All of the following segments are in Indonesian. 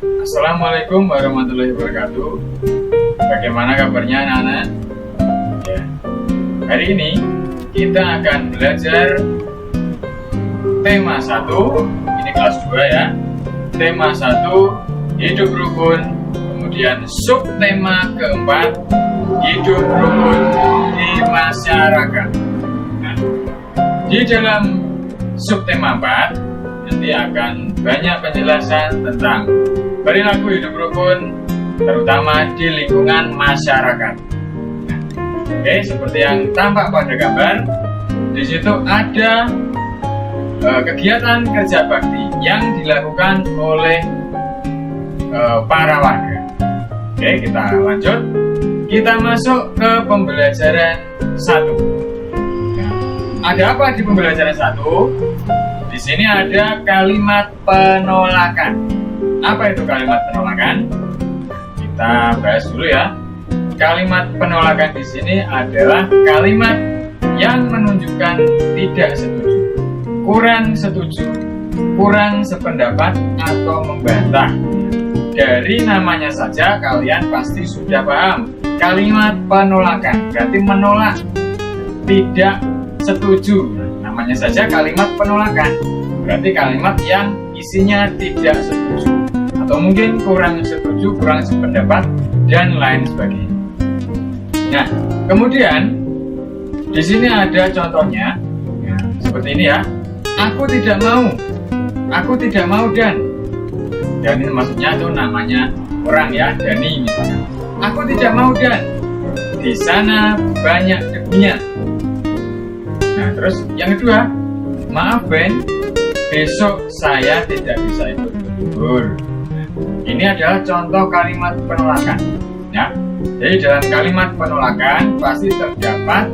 Assalamualaikum warahmatullahi wabarakatuh. Bagaimana kabarnya anak-anak? Ya. Hari ini kita akan belajar tema 1. Ini kelas 2 ya. Tema 1 hidup rukun. Kemudian subtema keempat hidup rukun di masyarakat. Nah, di dalam subtema 4 nanti akan banyak penjelasan tentang perilaku hidup rukun, terutama di lingkungan masyarakat. Oke, seperti yang tampak pada gambar, di situ ada kegiatan kerja bakti yang dilakukan oleh para warga. Oke, kita lanjut. Kita masuk ke pembelajaran 1. Ada apa di pembelajaran 1? Di sini ada kalimat penolakan. Apa itu kalimat penolakan? Kita bahas dulu ya. Kalimat penolakan di sini adalah kalimat yang menunjukkan tidak setuju, kurang setuju, kurang sependapat atau membantah. Dari namanya saja kalian pasti sudah paham. Kalimat penolakan berarti menolak, tidak setuju. Namanya saja kalimat penolakan, berarti kalimat yang isinya tidak setuju atau mungkin kurang setuju, kurang sependapat, dan lain sebagainya. Nah, kemudian di sini ada contohnya, ya, seperti ini ya. Aku tidak mau dan ini maksudnya itu namanya orang ya, Dani misalnya. Aku tidak mau dan di sana banyak debunya. Nah, terus yang kedua, maaf Ben, besok saya tidak bisa ikut libur. Ini adalah contoh kalimat penolakan ya. Jadi dalam kalimat penolakan pasti terdapat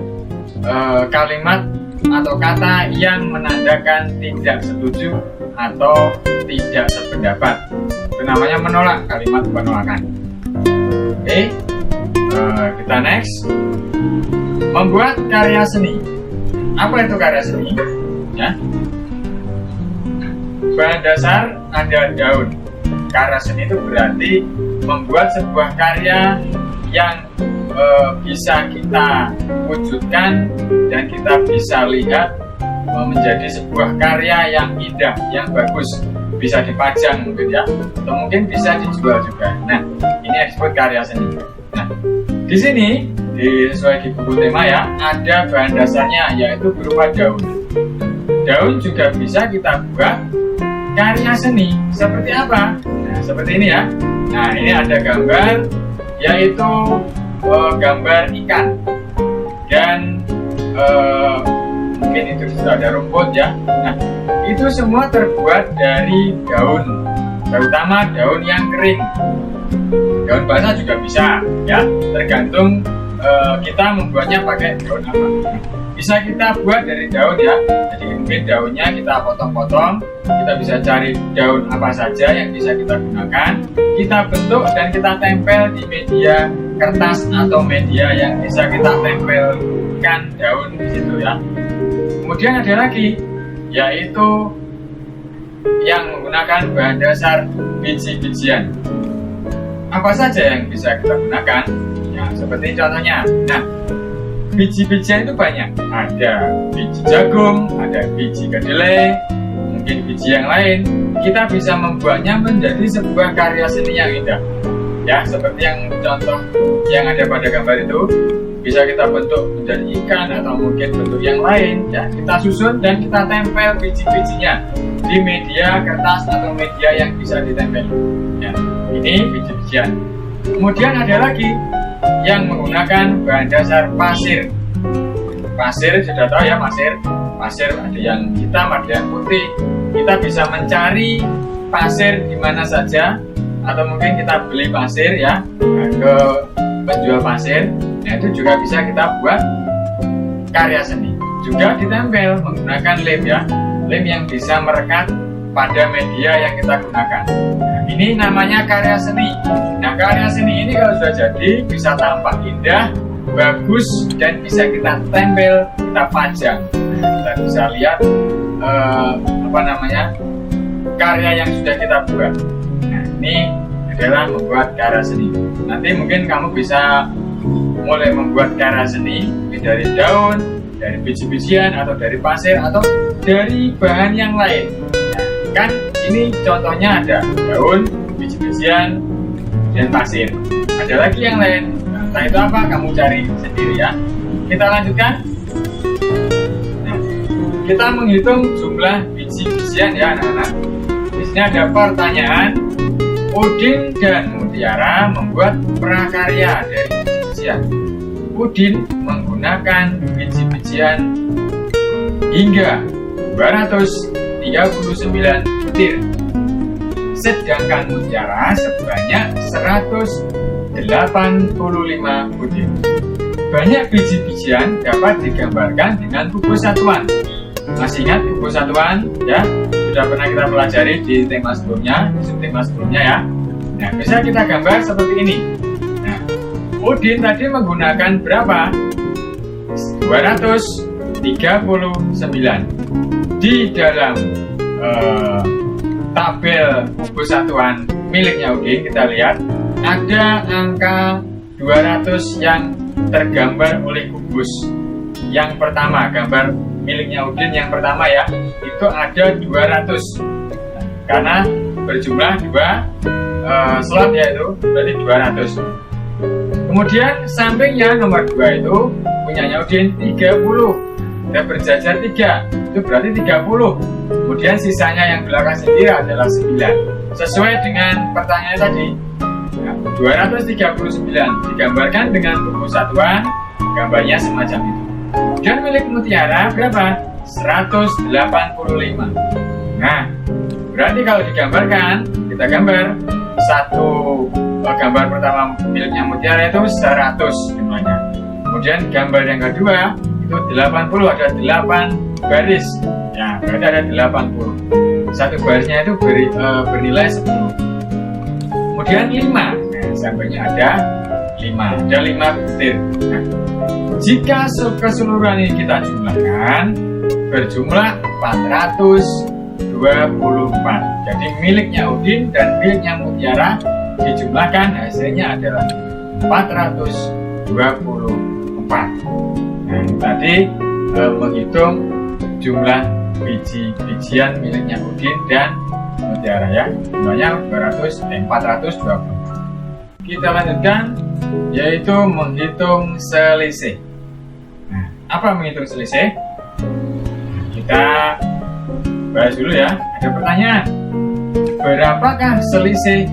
kalimat atau kata yang menandakan tidak setuju atau tidak sependapat. Itu namanya menolak, kalimat penolakan. Oke, kita next. Membuat karya seni. Apa itu karya seni? Ya. Bahan dasar ada daun. Karya seni itu berarti membuat sebuah karya yang bisa kita wujudkan dan kita bisa lihat menjadi sebuah karya yang indah, yang bagus, bisa dipajang mungkin ya, atau mungkin bisa dijual juga. Nah, ini yang disebut karya seni. Nah, di sini sesuai di buku tema ya, ada bahan dasarnya yaitu berupa daun. Daun juga bisa kita buat karya seni. Seperti apa? Nah, seperti ini ya. Nah, ini ada gambar, yaitu gambar ikan. Dan mungkin itu sudah ada rumput ya. Nah, itu semua terbuat dari daun, terutama daun yang kering. Daun basah juga bisa ya, tergantung kita membuatnya pakai daun apa. Bisa kita buat dari daun ya, jadi mungkin daunnya kita potong-potong, kita bisa cari daun apa saja yang bisa kita gunakan, kita bentuk dan kita tempel di media kertas atau media yang bisa kita tempelkan daun di situ ya. Kemudian ada lagi, yaitu yang menggunakan bahan dasar biji-bijian. Apa saja yang bisa kita gunakan? Ya, seperti contohnya. Nah, biji-bijian itu banyak. Ada biji jagung, ada biji kedelai, mungkin biji yang lain. Kita bisa membuatnya menjadi sebuah karya seni yang indah. Ya, seperti yang contoh yang ada pada gambar itu, bisa kita bentuk menjadi ikan atau mungkin bentuk yang lain. Ya, kita susun dan kita tempel biji-bijinya di media kertas atau media yang bisa ditempel. Ya, ini biji-bijian. Kemudian ada lagi yang menggunakan bahan dasar pasir. Pasir sudah tahu ya, pasir ada yang hitam, ada yang putih. Kita bisa mencari pasir di mana saja, atau mungkin kita beli pasir ya ke penjual pasir. Nah, itu juga bisa kita buat karya seni. Juga ditempel menggunakan lem ya, lem yang bisa merekat pada media yang kita gunakan. Nah, ini namanya karya seni. Nah, karya seni ini kalau sudah jadi bisa tampak indah, bagus, dan bisa kita tempel, kita pajang. Kita bisa lihat karya yang sudah kita buat. Nah, ini adalah membuat karya seni. Nanti mungkin kamu bisa mulai membuat karya seni dari daun, dari biji-bijian, atau dari pasir, atau dari bahan yang lain. Kan ini contohnya ada daun, biji-bijian, dan pasir. Ada lagi yang lain. Entah itu apa, kamu cari sendiri ya. Kita lanjutkan. Nah, kita menghitung jumlah biji-bijian ya anak-anak. Di sini ada pertanyaan. Udin dan Mutiara membuat prakarya dari biji-bijian. Udin menggunakan biji-bijian hingga 239 butir. Sedangkan Mutiara sebanyak 185 butir. Banyak biji-bijian dapat digambarkan dengan buku satuan. Masih ingat buku satuan ya? Sudah pernah kita pelajari di tema sebelumnya, di subtema sebelumnya ya. Nah, bisa kita gambar seperti ini. Nah, Udin tadi menggunakan berapa? 239. Di dalam tabel buku satuan miliknya Udin, kita lihat ada angka 200 yang tergambar oleh kubus. Yang pertama, gambar miliknya Udin yang pertama ya, itu ada 200 karena berjumlah 2 slot yaitu berarti 200. Kemudian sampingnya nomor 2 itu punyanya Udin 30 dan berjajar 3, itu berarti 30. Kemudian sisanya yang belakang sendiri adalah 9. Sesuai dengan pertanyaan tadi, 239 digambarkan dengan buku satuan, gambarnya semacam itu. Dan milik Mutiara berapa? 185. Nah, berarti kalau digambarkan, kita gambar satu gambar pertama miliknya Mutiara itu 100 jumlahnya. Kemudian gambar yang kedua itu 80, ada 8 baris. Ya, berarti ada 80. Satu barisnya itu bernilai 10. Kemudian 5. Nah, sampainya ada 5 butir. Nah, jika keseluruhan ini kita jumlahkan berjumlah 424. Jadi miliknya Udin dan miliknya Mutiara dijumlahkan hasilnya adalah 424. Nah, tadi menghitung jumlah biji-bijian miliknya Udin dan Mutiara ya. Jumlahnya 424. Kita lanjutkan, yaitu menghitung selisih. Nah, apa menghitung selisih? Kita bahas dulu ya. Ada pertanyaan. Berapakah selisih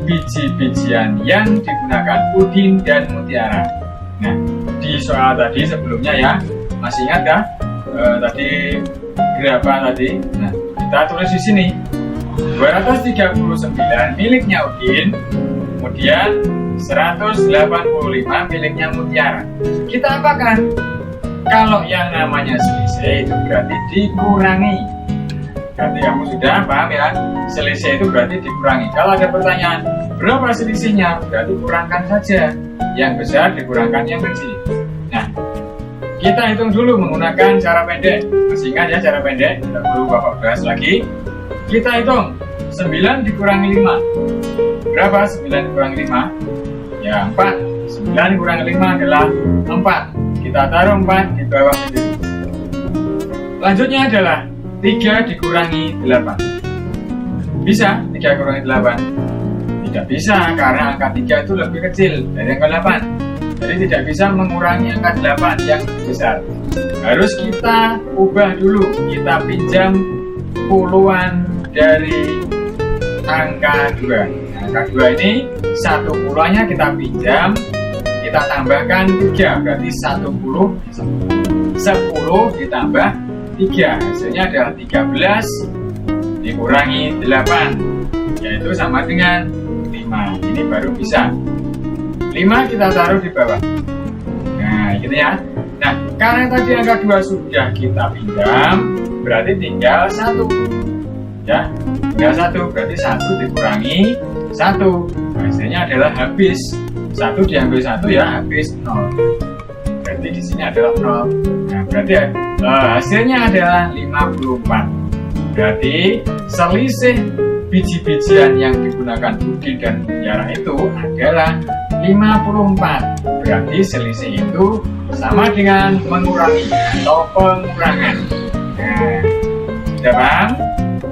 biji-bijian yang digunakan Udin dan Mutiara? Nah, di soal tadi sebelumnya ya, masih ingat kah? Tadi berapa tadi? Nah, kita tulis di sini. 239 miliknya Udin, kemudian 185 miliknya Mutiara. Kita apakan? Kalau yang namanya selisih itu berarti dikurangi. Berarti kamu sudah paham ya? Selisih itu berarti dikurangi. Kalau ada pertanyaan, berapa selisihnya? Berarti kurangkan saja. Yang besar dikurangkan yang kecil. Nah, kita hitung dulu menggunakan cara pendek. Masih ingat ya cara pendek? Tidak perlu Bapak bahas lagi. Kita hitung 9 dikurangi 5. Berapa 9 dikurangi 5? Ya 4. 9 dikurangi 5 adalah 4. Kita taruh 4 di bawah itu. Lanjutnya adalah 3 dikurangi 8. Bisa 3 kurangi 8? Tidak bisa, karena angka 3 itu lebih kecil dari angka 8. Jadi tidak bisa mengurangi angka 8 yang lebih besar. Harus kita ubah dulu, kita pinjam puluhan dari angka 2. Angka 2 ini satu puluhannya kita pinjam, kita tambahkan 3, berarti 10 ditambah 3, hasilnya adalah 13 dikurangi 8, yaitu sama dengan 5. Ini baru bisa. 5 kita taruh di bawah. Nah, gitu ya. Nah, karena tadi angka 2 sudah kita pinjam, berarti tinggal 1. Ya, tinggal 1, berarti 1 dikurangi 1. Hasilnya adalah habis. 1 diambil 1 ya habis 0. Berarti di sini adalah 0. Nah, berarti hasilnya adalah 54. Berarti selisih biji-bijian yang digunakan Budi dan Mutiara itu adalah 54. Berarti selisih itu sama dengan mengurangi atau pengurangan. Nah, sudah paham?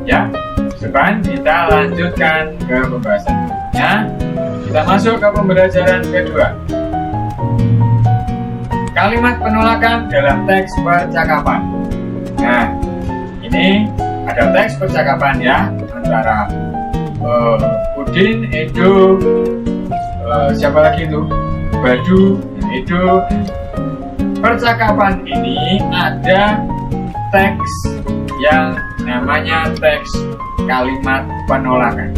Ya, sekarang kita lanjutkan ke pembahasan berikutnya. Kita masuk ke pembelajaran kedua. Kalimat penolakan dalam teks percakapan. Nah, ini ada teks percakapan ya antara Udin, Edo, siapa lagi itu? Badu, Edo. Percakapan ini ada teks yang namanya teks kalimat penolakan.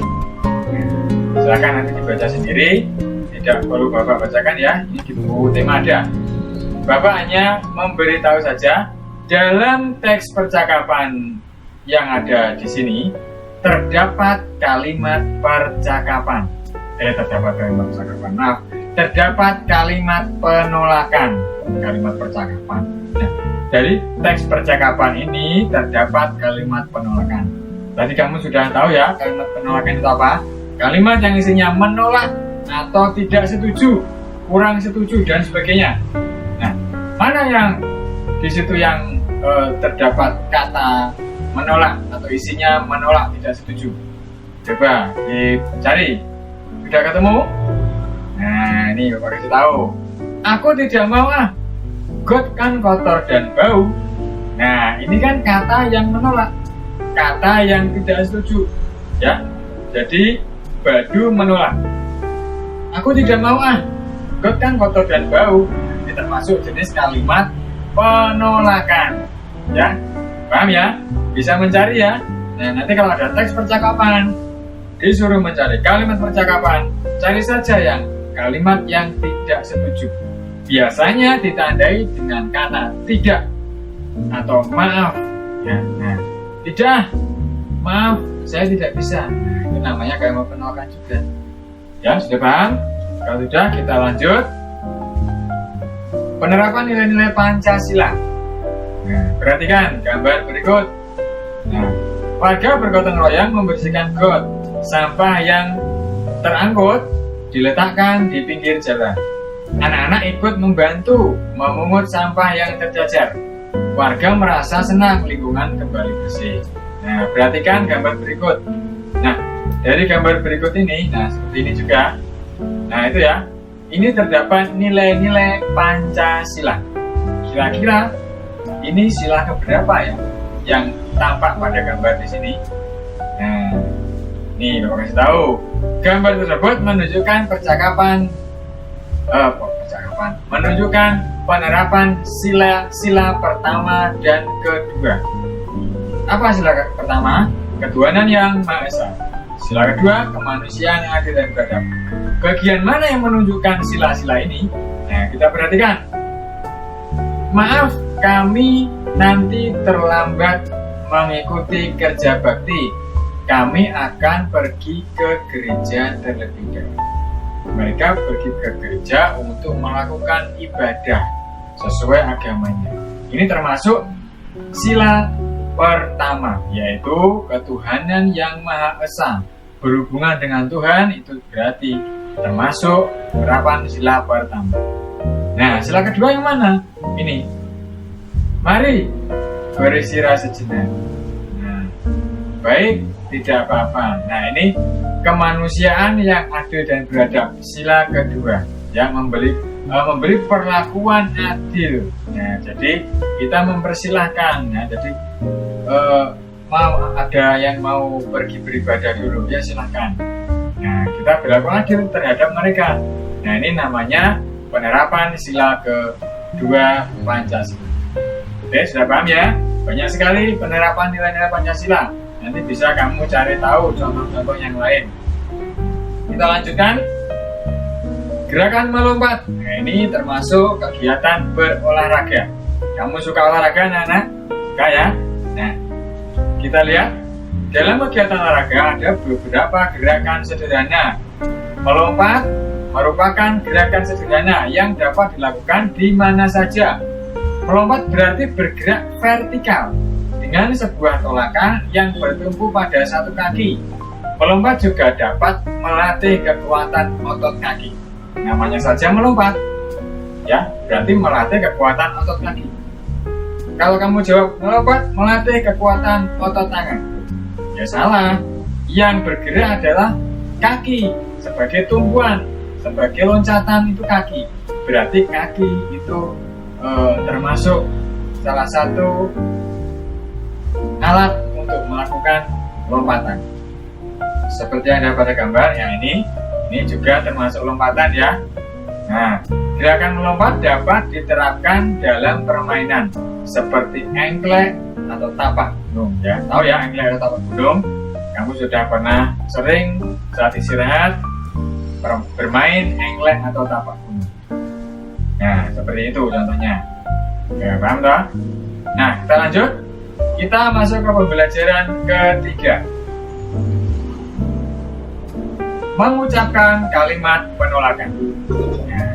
Silakan nanti dibaca sendiri, tidak perlu Bapak bacakan ya, ini di buku tema ada. Bapak hanya memberitahu saja dalam teks percakapan yang ada di sini terdapat kalimat percakapan. Terdapat kalimat penolakan, kalimat percakapan. Nah, dari teks percakapan ini terdapat kalimat penolakan. Tadi kamu sudah tahu ya kalimat penolakan itu apa? Kalimat yang isinya menolak atau tidak setuju, kurang setuju dan sebagainya. Nah, mana yang di situ yang terdapat kata menolak atau isinya menolak tidak setuju? Coba dicari. Sudah ketemu? Nah, ini Bapak kasih tahu. Aku tidak mau got kan kotor dan bau. Nah, ini kan kata yang menolak, kata yang tidak setuju, ya. Jadi Badu menolak. Aku tidak mau got kan kotor dan bau. Ini termasuk jenis kalimat penolakan, ya. Paham ya? Bisa mencari ya. Nah, nanti kalau ada teks percakapan disuruh mencari kalimat percakapan, cari saja yang kalimat yang tidak setuju. Biasanya ditandai dengan kata tidak atau maaf. Ya, nah, tidak, maaf, saya tidak bisa. Nah, itu namanya kalimat penolakan juga. Ya, sudah paham? Kalau sudah, kita lanjut. Penerapan nilai-nilai Pancasila. Nah, perhatikan gambar berikut. Nah, warga bergotong royong membersihkan got. Sampah yang terangkut diletakkan di pinggir jalan. Anak-anak ikut membantu memungut sampah yang terjajar. Warga merasa senang lingkungan kembali bersih. Nah, perhatikan gambar berikut. Nah, dari gambar berikut ini, nah seperti ini juga. Nah, itu ya. Ini terdapat nilai-nilai Pancasila. Kira-kira ini sila keberapa ya yang tampak pada gambar di sini? Nah, nih Bapak kasih tahu. Gambar tersebut menunjukkan menunjukkan penerapan sila pertama dan kedua. Apa sila pertama? Ketuhanan yang Maha Esa. Sila kedua, kemanusiaan yang adil dan beradab. Bagian mana yang menunjukkan sila-sila ini? Nah, kita perhatikan. Maaf, kami nanti terlambat mengikuti kerja bakti. Kami akan pergi ke gereja terlebih dahulu. Mereka pergi ke gereja untuk melakukan ibadah sesuai agamanya. Ini termasuk sila pertama, yaitu ketuhanan yang Maha Esa. Berhubungan dengan Tuhan itu berarti termasuk penerapan sila pertama. Nah, sila kedua yang mana? Ini. Mari beristirahat sejenak. Nah, baik, tidak apa-apa. Nah, ini kemanusiaan yang adil dan beradab, sila kedua, yang memberi perlakuan adil. Nah, jadi kita mempersilahkan. Nah, jadi mau ada yang mau pergi beribadah dulu, ya silahkan. Nah, kita berlaku adil terhadap mereka. Nah, ini namanya penerapan sila kedua Pancasila. Oke, sudah paham ya? Banyak sekali penerapan nilai-nilai Pancasila. Nanti bisa kamu cari tahu contoh-contoh yang lain. Kita lanjutkan. Gerakan melompat. Nah, ini termasuk kegiatan berolahraga. Kamu suka olahraga, anak-anak? Suka ya? Nah, kita lihat. Dalam kegiatan olahraga ada beberapa gerakan sederhana. Melompat merupakan gerakan sederhana yang dapat dilakukan di mana saja. Melompat berarti bergerak vertikal dengan sebuah tolakan yang bertumpu pada satu kaki. Melompat juga dapat melatih kekuatan otot kaki. Namanya saja melompat, ya, berarti melatih kekuatan otot kaki. Kalau kamu jawab melompat melatih kekuatan otot tangan, ya salah. Yang bergerak adalah kaki sebagai tumpuan, sebagai loncatan itu kaki. Berarti kaki itu termasuk salah satu alat untuk melakukan lompatan. Seperti yang ada pada gambar yang ini juga termasuk lompatan ya. Nah, gerakan melompat dapat diterapkan dalam permainan seperti engklek atau tapak gunung ya. Tahu ya engklek atau tapak gunung? Kamu sudah pernah sering saat istirahat bermain engklek atau tapak gunung. Nah, seperti itu contohnya. Ya, paham toh? Nah, kita lanjut. Kita masuk ke pembelajaran ketiga. Mengucapkan kalimat penolakan. Nah,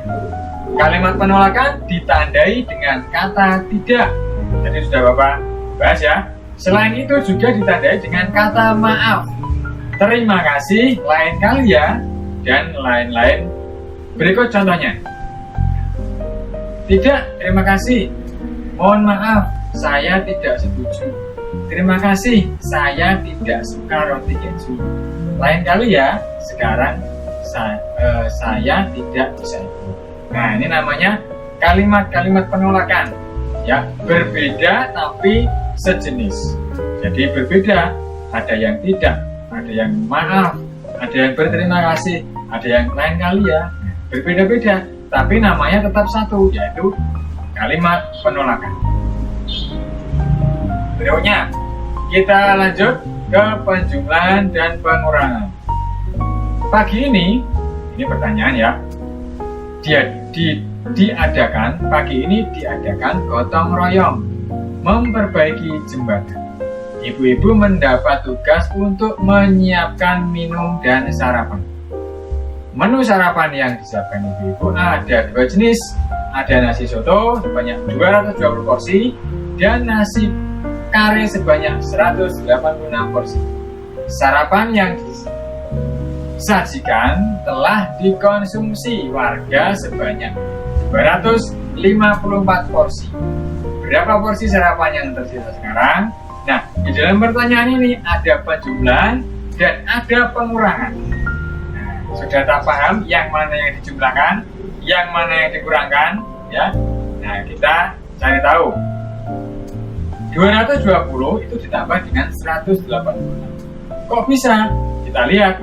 kalimat penolakan ditandai dengan kata tidak. Jadi sudah Bapak bahas ya. Selain itu juga ditandai dengan kata maaf, terima kasih, lain kali ya, dan lain-lain. Berikut contohnya. Tidak, terima kasih. Mohon maaf, saya tidak setuju. Terima kasih, saya tidak suka roti keju. Lain kali ya, sekarang saya tidak bisa itu. Nah, ini namanya kalimat-kalimat penolakan. Ya, berbeda tapi sejenis. Jadi berbeda, ada yang tidak, ada yang maaf, ada yang berterima kasih, ada yang lain kali ya. Berbeda-beda, tapi namanya tetap satu, yaitu kalimat penolakan. Berikutnya, kita lanjut ke penjumlahan dan pengurangan. Pagi ini pertanyaan ya. Pagi ini diadakan gotong royong memperbaiki jembatan. Ibu-ibu mendapat tugas untuk menyiapkan minum dan sarapan. Menu sarapan yang disiapkan ibu-ibu ada 2 jenis. Ada nasi soto sebanyak 220 porsi dan nasi kare sebanyak 186 porsi. Sarapan yang disajikan telah dikonsumsi warga sebanyak 254 porsi. Berapa porsi sarapan yang tersisa sekarang? Nah, di dalam pertanyaan ini ada penjumlahan dan ada pengurangan. Nah, sudah tak paham yang mana yang dijumlahkan, yang mana yang dikurangkan, ya? Nah, kita cari tahu. 220 itu ditambah dengan 186. Kok bisa? Kita lihat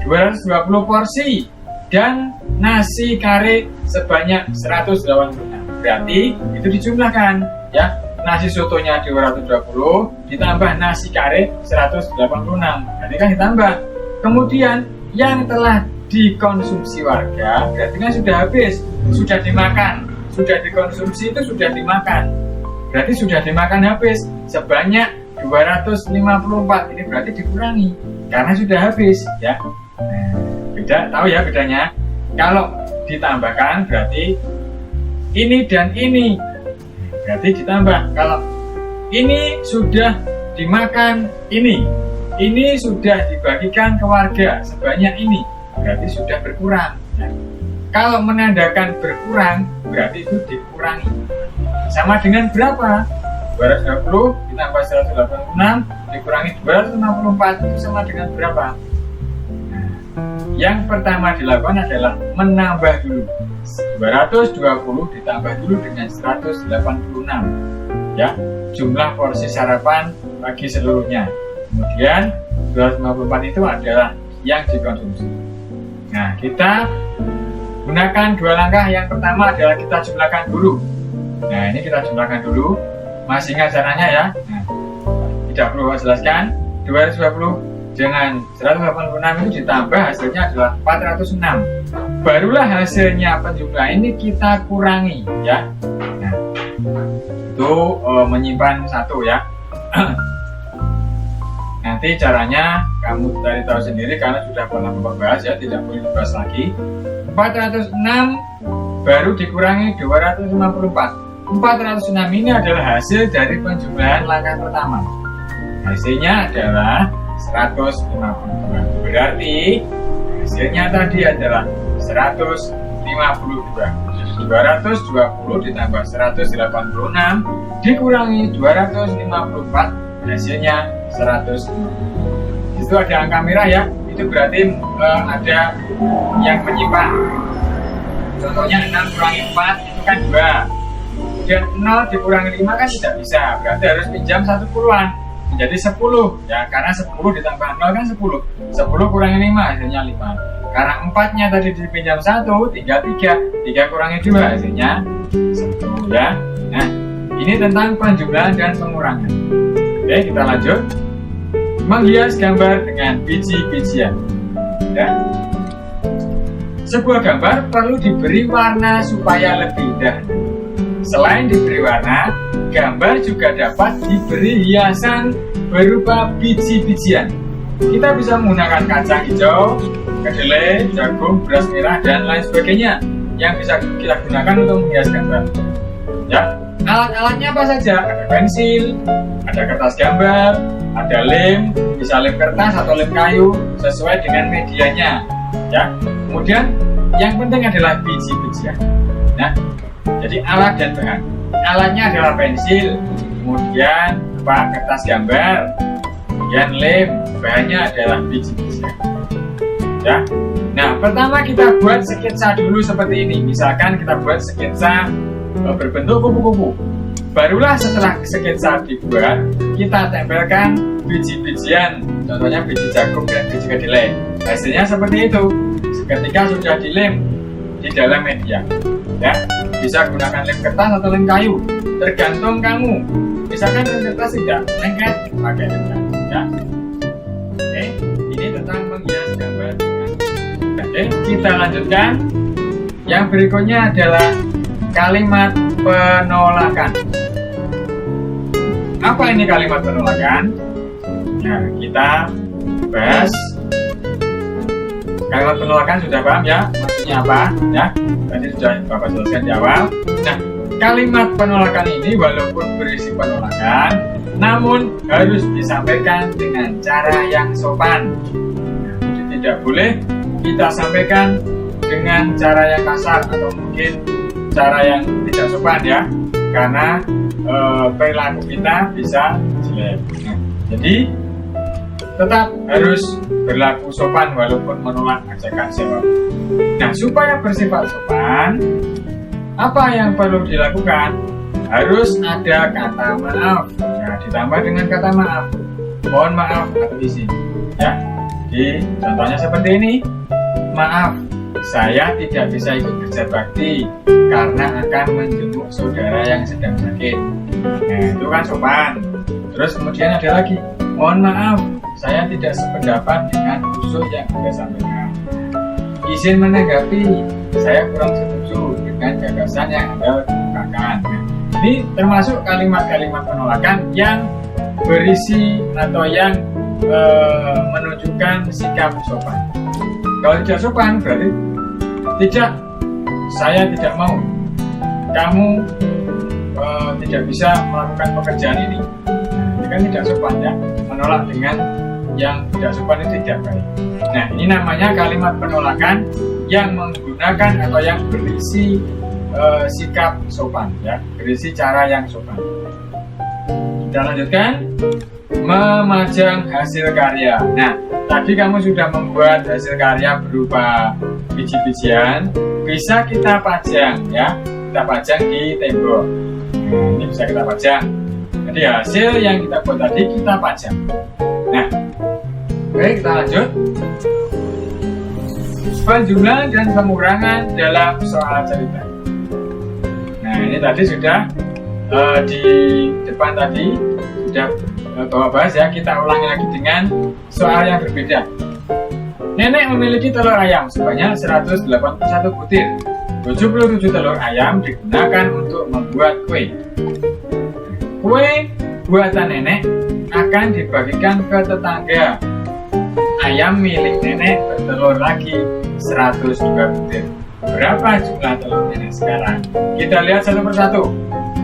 220 porsi dan nasi kare sebanyak 186. Berarti itu dijumlahkan, ya. Nasi sotonya 220 ditambah nasi kare 186. Berarti kan ditambah. Kemudian yang telah dikonsumsi warga berarti kan sudah habis, sudah dimakan, sudah dikonsumsi itu sudah dimakan. Berarti sudah dimakan habis sebanyak 254. Ini berarti dikurangi karena sudah habis, ya. Nah, beda, tahu ya bedanya? Kalau ditambahkan berarti ini dan ini, berarti ditambah. Kalau ini sudah dimakan ini sudah dibagikan ke warga sebanyak ini, berarti sudah berkurang, ya. Kalau menandakan berkurang berarti itu dikurangi. Sama dengan berapa? 220 ditambah 186 dikurangi 254 itu sama dengan berapa? Nah, yang pertama dilakukan adalah menambah dulu. 220 ditambah dulu dengan 186, ya, jumlah porsi sarapan bagi seluruhnya. Kemudian 254 itu adalah yang dikonsumsi. Nah, kita gunakan 2 langkah. Yang pertama adalah kita jumlahkan dulu. Nah, ini kita jumlahkan dulu. Masih ingat caranya ya? Nah, tidak perlu jelaskan. 220 dengan 186 itu ditambah hasilnya adalah 406. Barulah hasilnya penjumlahan ini kita kurangi, ya. Nah, itu menyimpan satu, ya. Nanti caranya kamu cari tahu sendiri karena sudah pernah Bapak bahas, ya, tidak perlu dibahas lagi. 406 baru dikurangi 254. 406 ini adalah hasil dari penjumlahan langkah pertama. Hasilnya adalah 152. Berarti hasilnya tadi adalah 152. 220 ditambah 186 dikurangi 254, hasilnya 150. Itu ada angka merah ya, itu berarti ada yang menyimpang. Contohnya 6 kurangi 4 itu kan 2. Kemudian 0 dikurangi 5 kan tidak bisa, berarti harus pinjam 1 puluhan menjadi 10 ya, karena 10 ditambah 0 kan 10. 10 kurangi 5 hasilnya 5. Karena 4-nya tadi dipinjam 1, tinggal 3. 3 kurangi 2 hasilnya 1 ya. Nah, ini tentang penjumlahan dan pengurangan. Oke, kita lanjut. Menghias gambar dengan biji-bijian ya. Sebuah gambar perlu diberi warna supaya lebih indah. Selain diberi warna, gambar juga dapat diberi hiasan berupa biji-bijian. Kita bisa menggunakan kacang hijau, kedelai, jagung, beras merah, dan lain sebagainya yang bisa kita gunakan untuk menghias gambar. Ya, alat-alatnya apa saja? Ada pensil, ada kertas gambar, ada lem, bisa lem kertas atau lem kayu sesuai dengan medianya. Ya, kemudian yang penting adalah biji-bijian. Nah, jadi alat dan bahan. Alatnya adalah pensil, kemudian kertas gambar, kemudian lem. Bahannya adalah biji-bijian. Ya. Nah, pertama kita buat sketsa dulu seperti ini. Misalkan kita buat sketsa berbentuk kupu-kupu. Barulah setelah sketsa dibuat, kita tempelkan biji-bijian, contohnya biji jagung dan biji kedelai. Hasilnya seperti itu. Ketika sudah dilem di dalam media, ya, bisa gunakan lem kertas atau lem kayu, tergantung kamu. Misalkan lem kertas tidak lengket, pakai lem kayu. Ya. Oke, ini tentang menghias gambar. Oke, kita lanjutkan. Yang berikutnya adalah kalimat penolakan. Apa ini kalimat penolakan? Nah, kita bahas. Kalimat penolakan sudah paham ya, maksudnya apa? Ya, tadi sudah Bapak jelaskan di awal. Nah, kalimat penolakan ini walaupun berisi penolakan, namun harus disampaikan dengan cara yang sopan. Jadi tidak boleh kita sampaikan dengan cara yang kasar atau mungkin cara yang tidak sopan ya, karena perilaku kita bisa jelek. Nah, jadi tetap harus berlaku sopan walaupun menolak ajakan siapapun. Nah, supaya bersifat sopan, apa yang perlu dilakukan? Harus ada kata maaf. Ya, ditambah dengan kata maaf. Mohon maaf atau izin. Ya, jadi contohnya seperti ini. Maaf, saya tidak bisa ikut kerja bakti karena akan menjenguk saudara yang sedang sakit. Nah, itu kan sopan. Terus kemudian ada lagi, mohon maaf, saya tidak sependapat dengan usul yang Anda sampaikan. Izin menanggapi, saya kurang setuju dengan gagasan yang Anda kemukakan. Nah, ini termasuk kalimat-kalimat penolakan yang berisi atau yang menunjukkan sikap sopan. Kalau tidak sopan berarti tidak, saya tidak mau, kamu tidak bisa melakukan pekerjaan ini. Ini kan tidak sopan ya, menolak dengan yang tidak sopan itu tidak baik. Nah, ini namanya kalimat penolakan yang menggunakan atau yang berisi sikap sopan ya, berisi cara yang sopan. Kita lanjutkan. Memajang hasil karya. Nah, tadi kamu sudah membuat hasil karya berupa biji-bijian, bisa kita pajang ya, kita pajang di tembok. Nah, ini bisa kita pajang. Jadi hasil yang kita buat tadi kita pajang. Nah, oke, kita lanjut. Penjumlahan dan pengurangan dalam soal cerita. Nah, ini tadi sudah di depan tadi sudah Bapak bahas ya, kita ulangi lagi dengan soal yang berbeda. Nenek memiliki telur ayam sebanyak 181 butir. 77 telur ayam digunakan untuk membuat kue. Kue buatan nenek akan dibagikan ke tetangga. Ayam milik nenek bertelur lagi 102 butir. Berapa jumlah telur nenek sekarang? Kita lihat satu persatu.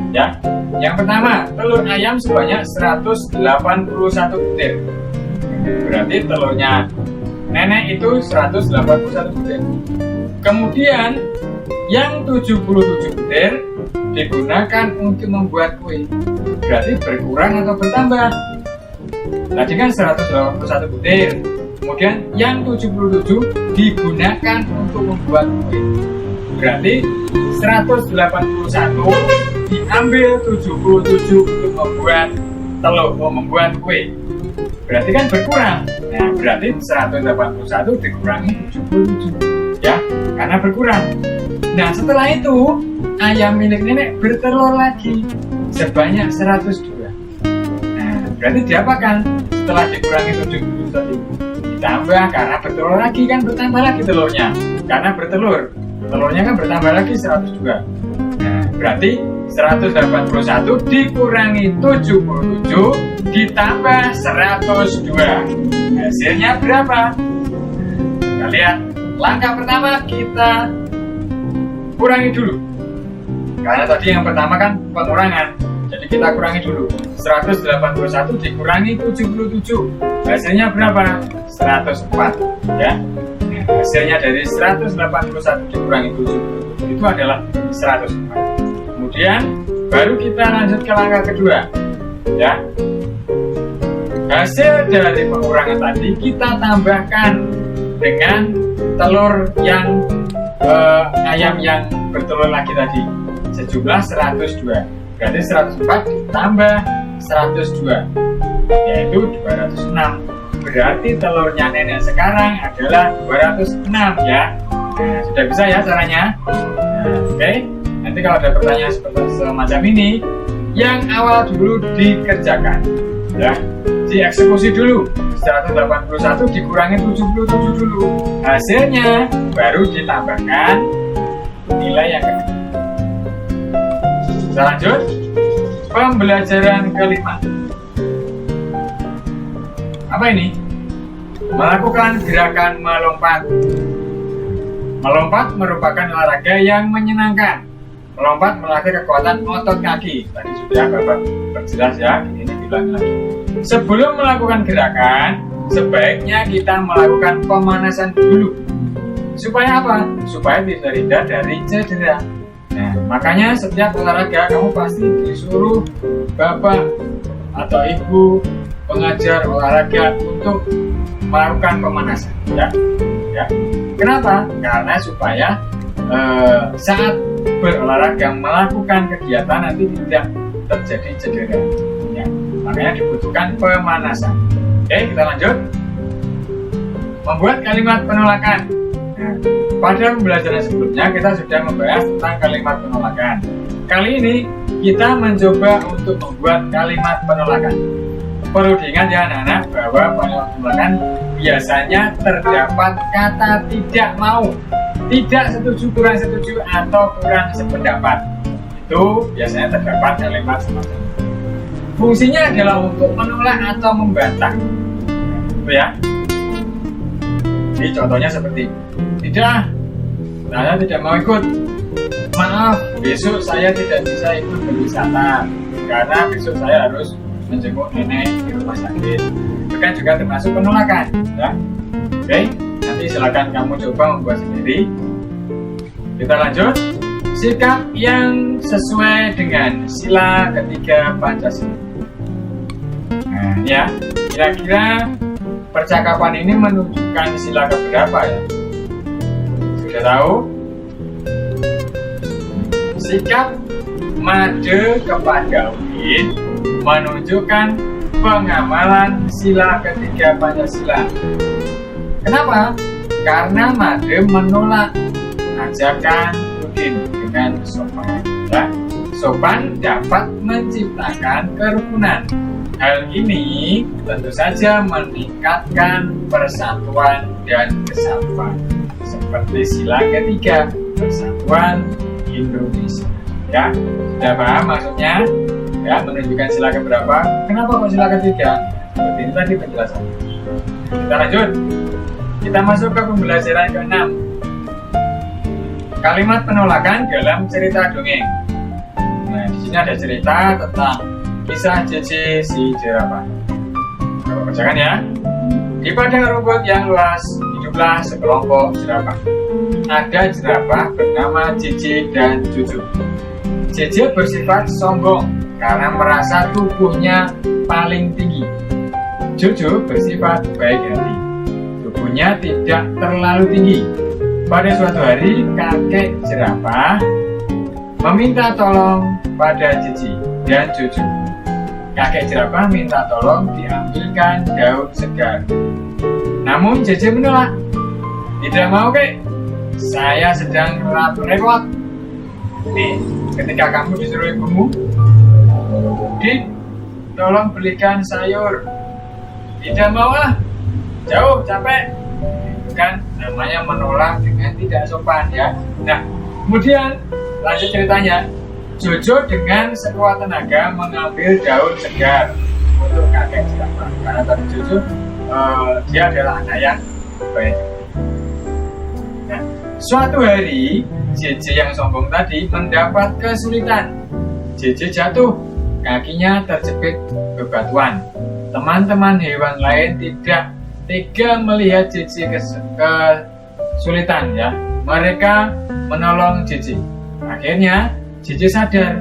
Ya, yang pertama, telur ayam sebanyak 181 butir. Berarti telurnya nenek itu 181 butir. Kemudian yang 77 butir digunakan untuk membuat kue. Berarti berkurang atau bertambah? Tadi kan 181 butir. Kemudian yang 77 digunakan untuk membuat kue. Berarti 181 diambil 77 untuk membuat telur, membuat kue. Berarti kan berkurang. Nah, berarti 181 dikurangi 77. Ya, karena berkurang. Nah, setelah itu ayam milik nenek bertelur lagi sebanyak 102. Nah, berarti diapakan? Setelah dikurangi 77 tadi ditambah karena bertelur lagi, kan bertambah lagi telurnya. Karena bertelur, telurnya kan bertambah lagi 102. Nah, berarti 181 dikurangi 77 ditambah 102. Hasilnya berapa? Kita lihat. Langkah pertama kita kurangi dulu. Karena tadi yang pertama kan pengurangan. Jadi kita kurangi dulu. 181 dikurangi 77. Hasilnya berapa? 104. Ya. Hasilnya dari 181 dikurangi 77 itu adalah 104. Kemudian baru kita lanjut ke langkah kedua. Ya. Hasil dari pengurangan tadi kita tambahkan dengan telur yang ayam yang bertelur lagi tadi sejumlah 102. Berarti 104 ditambah 102 yaitu 206. Berarti telurnya nenek sekarang adalah 206 ya. Nah, sudah bisa ya caranya. Nah, oke. Nanti kalau ada pertanyaan seperti semacam ini, yang awal dulu dikerjakan ya, dieksekusi dulu. 181 dikurangi 77 dulu. Hasilnya baru ditambahkan nilai yang kedua. Kita lanjut. Pembelajaran kelima. Apa ini? Melakukan gerakan melompat. Melompat merupakan olahraga yang menyenangkan. Melompat melatih kekuatan otot kaki. Tadi sudah Bapak perjelas ya, ini diulangi lagi. Sebelum melakukan gerakan, sebaiknya kita melakukan pemanasan dulu. Supaya apa? Supaya terhindar dari cedera. Nah, makanya setiap olahraga kamu pasti disuruh Bapak atau Ibu pengajar olahraga untuk melakukan pemanasan. Ya. Kenapa? Karena supaya saat berolahraga melakukan kegiatan nanti tidak terjadi cedera. Ya. Makanya dibutuhkan pemanasan. Oke, kita lanjut. Membuat kalimat penolakan. Nah, pada pembelajaran sebelumnya kita sudah membahas tentang kalimat penolakan. Kali ini kita mencoba untuk membuat kalimat penolakan. Perlu diingat ya anak-anak bahwa kalimat penolakan biasanya terdapat kata tidak mau, tidak setuju, kurang setuju, atau kurang sependapat. Itu biasanya terdapat kalimat semacam itu. Fungsinya adalah untuk menolak atau membantah. Itu ya. Jadi contohnya seperti tidak, saya tidak mau ikut. Maaf, besok saya tidak bisa ikut berwisata karena besok saya harus menjenguk nenek di rumah sakit. Itu kan juga termasuk penolakan, ya. Oke, nanti silakan kamu coba membuat sendiri. Kita lanjut. Sikap yang sesuai dengan sila ketiga Pancasila. Nah, ya, kira-kira percakapan ini menunjukkan sila keberapa ya? Sudah tahu? Sikap Made kepada Udin menunjukkan pengamalan sila ketiga Pancasila. Kenapa? Karena Made menolak ajakan Udin dengan sopan. Ya, sopan dapat menciptakan kerukunan. Hal ini tentu saja meningkatkan persatuan dan kesatuan. Seperti sila ketiga Persatuan Indonesia. Ya, sudah paham maksudnya? Ya, menunjukkan sila keberapa? Kenapa kok sila ketiga? Seperti ini tadi penjelasannya. Kita lanjut. Kita masuk ke pembelajaran ke-6. Kalimat penolakan dalam cerita dongeng. Nah, di sini ada cerita tentang kisah JJ si jerapah. Coba bacakan ya. Di padang rumput yang luas, hiduplah sekelompok jerapah. Ada jerapah bernama Cici dan Cucu. Cici bersifat sombong karena merasa tubuhnya paling tinggi. Cucu bersifat baik hati. Tubuhnya tidak terlalu tinggi. Pada suatu hari, kakek jerapah meminta tolong pada Cici dan Cucu. Kakek jerapah minta tolong diambilkan daun segar. Namun Cici menolak. Tidak mau, kek. Saya sedang repot. Nih, ketika kamu disuruh ibumu, tolong belikan sayur. Tidak mau lah. Jauh, capek. Kan namanya menolak dengan tidak sopan ya. Nah, kemudian lanjut ceritanya. Jojo dengan sekuat tenaga mengambil daun segar untuk kakek jerapah. Karena tadi Jojo dia adalah anak yang baik. Nah, suatu hari JJ yang sombong tadi mendapat kesulitan. JJ jatuh, kakinya terjepit bebatuan. Teman-teman hewan lain tidak tega melihat JJ kesulitan ya. Mereka menolong JJ. Akhirnya JJ sadar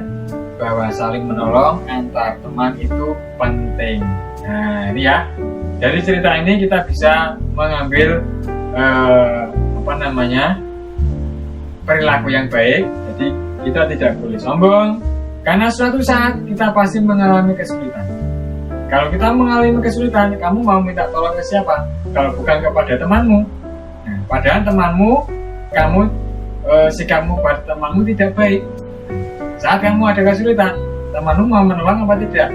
bahwa saling menolong antar teman itu penting. Nah, ini ya. Dari cerita ini kita bisa mengambil perilaku yang baik. Jadi kita tidak boleh sombong karena suatu saat kita pasti mengalami kesulitan. Kalau kita mengalami kesulitan, kamu mau minta tolong ke siapa? Kalau bukan kepada temanmu. Nah, padahal temanmu, sikapmu pada temanmu tidak baik. Saat kamu ada kesulitan, temanmu mau menolong apa tidak?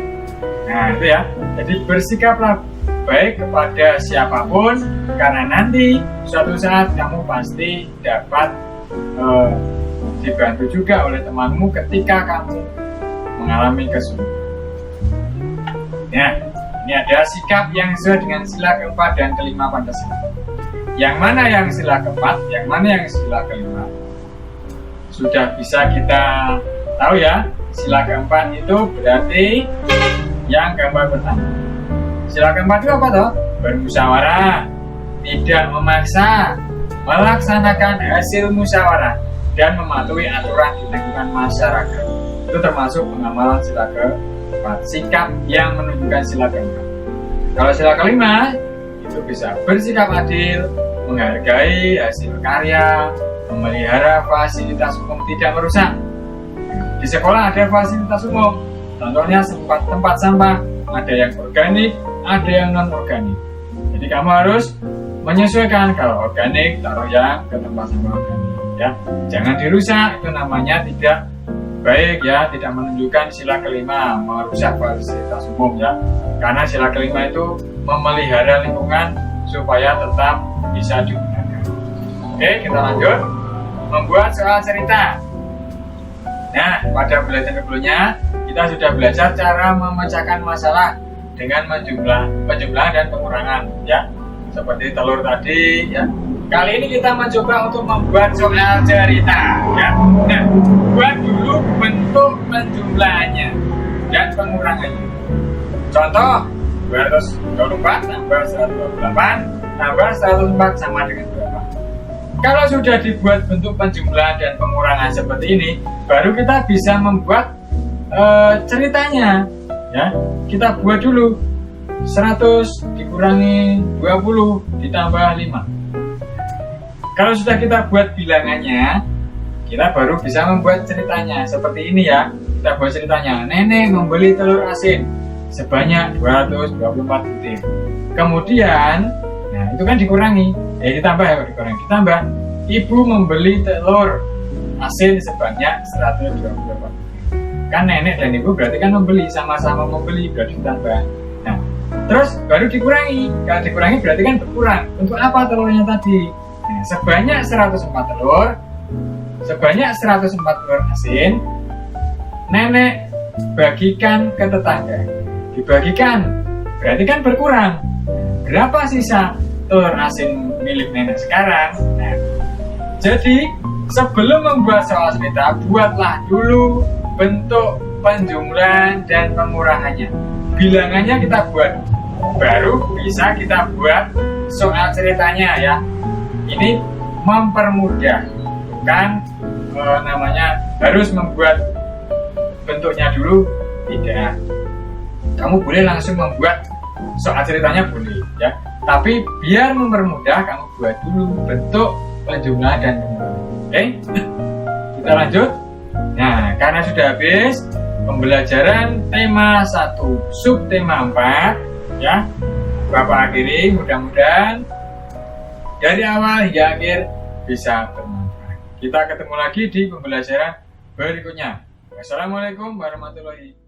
Nah, itu ya. Jadi bersikaplah baik kepada siapapun, karena nanti suatu saat kamu pasti dapat dibantu juga oleh temanmu ketika kamu mengalami kesulitan. Ya, ini ada sikap yang sesuai dengan sila keempat dan kelima Pancasila. Yang mana yang sila keempat, yang mana yang sila kelima? Sudah bisa kita tahu ya. Sila keempat itu berarti yang gambar pertama. Sila keempat itu apa toh? Bermusyawarah, tidak memaksa, melaksanakan hasil musyawarah, dan mematuhi aturan di lingkungan masyarakat. Itu termasuk pengamalan sila keempat, sikap yang menunjukkan sila keempat. Kalau sila kelima, itu bisa bersikap adil, menghargai hasil karya, memelihara fasilitas umum tidak merusak. Di sekolah ada fasilitas umum, contohnya tempat sampah, ada yang organik, ada yang non-organik. Jadi kamu harus menyesuaikan, kalau organik taruh yang ke tempat sampah organik ya. Jangan dirusak, itu namanya tidak baik ya, tidak menunjukkan sila kelima, merusak fasilitas umum ya. Karena sila kelima itu memelihara lingkungan supaya tetap bisa digunakan. Oke, kita lanjut. Membuat soal cerita. Nah, pada belajar sebelumnya kita sudah belajar cara memecahkan masalah dengan penjumlahan dan pengurangan ya. Seperti telur tadi ya. Kali ini kita mencoba untuk membuat soal cerita ya. Nah, buat dulu bentuk penjumlahannya dan pengurangannya. Contoh, 224 tambah 128 tambah 104 sama dengan berapa? Kalau sudah dibuat bentuk penjumlahan dan pengurangan seperti ini, baru kita bisa membuat ceritanya ya. Kita buat dulu 100 dikurangi 20 ditambah 5. Kalau sudah kita buat bilangannya, kita baru bisa membuat ceritanya seperti ini ya. Kita buat ceritanya, nenek membeli telur asin sebanyak 224 butir. Kemudian, nah itu kan dikurangi, ditambah ya, ditambah. Ibu membeli telur asin sebanyak 124 butir. Kan nenek dan ibu berarti kan membeli, sama-sama membeli, berarti ditambah. Nah, terus baru dikurangi. Kalau dikurangi berarti kan berkurang. Untuk apa telurnya tadi? Nah, sebanyak 104 telur, sebanyak 104 telur asin, nenek bagikan ke tetangga. Dibagikan, berarti kan berkurang. Berapa sisa telur asin milik nenek sekarang? Nah, jadi sebelum membuat soal cerita, buatlah dulu bentuk penjumlahan dan pengurangannya. Bilangannya kita buat baru bisa kita buat soal ceritanya ya. Ini mempermudah, bukan namanya harus membuat bentuknya dulu, tidak. Kamu boleh langsung membuat soal ceritanya boleh ya, tapi biar mempermudah kamu buat dulu bentuk penjumlahan dan pengulangan. Oke, kita lanjut. Nah, karena sudah habis pembelajaran tema 1 subtema 4 ya, Bapak akhiri, mudah-mudahan dari awal hingga akhir bisa bermanfaat. Kita ketemu lagi di pembelajaran berikutnya. Wassalamualaikum warahmatullahi wabarakatuh.